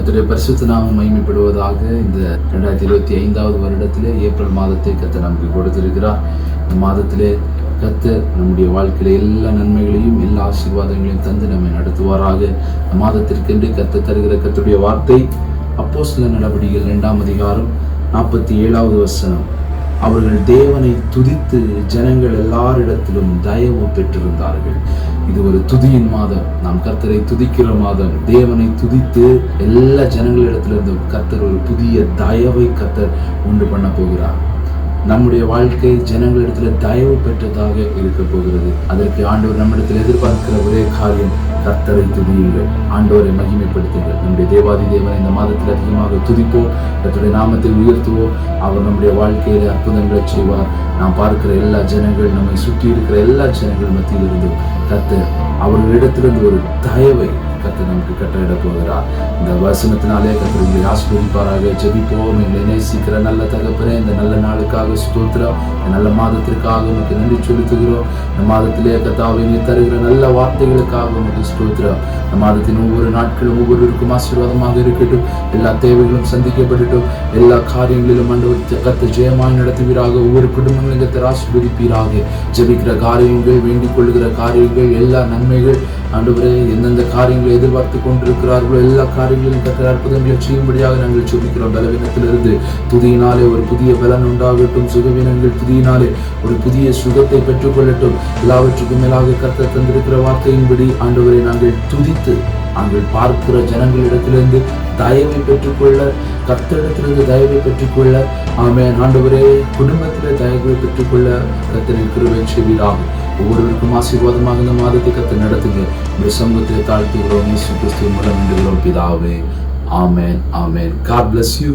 கர்த்தருடைய பரிசுத்த நாமம் மகிமைப்படுவதாக. இந்த 2025 வருடத்திலே ஏப்ரல் மாதத்தை கர்த்தர் நமக்கு கொடுத்திருக்கிறார். இந்த மாதத்திலே கர்த்தர் நம்முடைய வாழ்க்கையில எல்லா நன்மைகளையும் எல்லா ஆசீர்வாதங்களையும் தந்து நம்மை நடத்துவாராக. இந்த மாதத்திற்கென்று கர்த்தர் தருகிற கர்த்தருடைய வார்த்தை அப்போஸ்தலர் நடபடிகள் 2ஆம் அதிகாரம் 47வது வசனம். அவர்கள் தேவனை துதித்து ஜனங்கள் எல்லாரிடத்திலும் தயவு பெற்றிருந்தார்கள். இது ஒரு துதியின் மாதம். நாம் கர்த்தரை துதிக்கிற மாதம். தேவனை துதித்து எல்லா ஜனங்களிடத்திலிருந்தும் கர்த்தர் ஒரு புதிய தயவை கர்த்தர் உண்டு பண்ண போகிறார். நம்முடைய வாழ்க்கை ஜனங்களிடத்துல தயவு பெற்றதாக இருக்க போகிறது. அதற்கு ஆண்டவர் நம்மிடத்தில் எதிர்பார்க்கிற ஒரே காரியம், கர்த்தரை துதியுங்கள், ஆண்டவரை மகிமைப்படுத்துங்கள். நம்முடைய தேவாதி தேவனை இந்த மாதத்தில் அதிகமாக துதிப்போம், கர்த்தருடைய நாமத்தை உயர்த்துவோம். அவர் நம்முடைய வாழ்க்கையில அற்புதங்களை செய்வார். நாம் பார்க்கிற எல்லா ஜனங்கள், நம்மை சுற்றி இருக்கிற எல்லா ஜனங்கள் மத்தியில் இருந்தும் கர்த்தர் அவர்களிடத்திலிருந்து ஒரு தயவை கர்த்தர் நமக்கு கட்டளையிட போகிறார். இந்த வசனத்தினாலே கர்த்தர் உங்களை ஆசீர்வதிப்பாராக. ஜெபிப்போம். எங்களை நேசிக்கிற நல்ல தகப்பனே, இந்த நல்ல நாளுக்காக ஸ்தோத்திரம். இந்த நல்ல மாதத்திற்காக உனக்கு நன்றி செலுத்துகிறோம். இந்த மாதத்திலே கர்த்தாவே நீர் தருகிற நல்ல வார்த்தைகளுக்காக உனக்கு ஸ்தோத்திரம். இந்த மாதத்தின் ஒவ்வொரு நாட்களும் ஒவ்வொருவருக்கும் ஆசீர்வாதமாக இருக்கட்டும். எல்லா தேவைகளும் சந்திக்கப்படட்டும். எல்லா காரியங்களிலும் ஆண்டவர் கர்த்தர் ஜெயமாய் நடத்துவீராக. ஒவ்வொரு குடும்பங்களும் கர்த்தர் ஆசீர்வதிப்பீராக. ஜெபிக்கிற காரியங்கள், வேண்டிக் கொள்ளுகிற காரியங்கள், எல்லா நன்மைகள் ஆண்டவரே எந்தெந்த காரியங்களை எதிர்பார்த்து கொண்டிருக்கிறார்களோ எல்லா காரியங்களிலும் கர்த்தர் அற்புதங்களை செய்யும்படியாக நாங்கள் ஜெபிக்கிறோம். பலவீனத்திலிருந்து துதியினாலே ஒரு புதிய பலன் உண்டாகட்டும். சுகவீனங்கள் துதியினாலே ஒரு புதிய சுகத்தை பெற்றுக்கொள்ளட்டும். எல்லாவற்றுக்கும் மேலாக கர்த்தர் தந்திருக்கிற வார்த்தையின்படி ஆண்டவரை நாங்கள் துதித்து நாங்கள் பார்க்கிற ஜனங்களிடத்திலிருந்து தயவை பெற்றுக்கொள்ள, கர்த்தரிடத்திலிருந்து தயவை பெற்றுக்கொள்ள, ஆமென். ஆண்டவரே குடும்பத்திலே தயவை பெற்றுக்கொள்ள கர்த்தரின் கிருபை செய்வீராக. ஒவ்வொருவருக்கும் ஆசீர்வாதமாக இந்த மாதத்தை கர்த்தர் நடத்துங்க. இந்த சமூகத்தை தாழ்த்துகிறோம். இயேசு கிறிஸ்துவின் மூலம் வேண்டுகிறோம் பிதாவே. ஆமென், ஆமென். God bless you.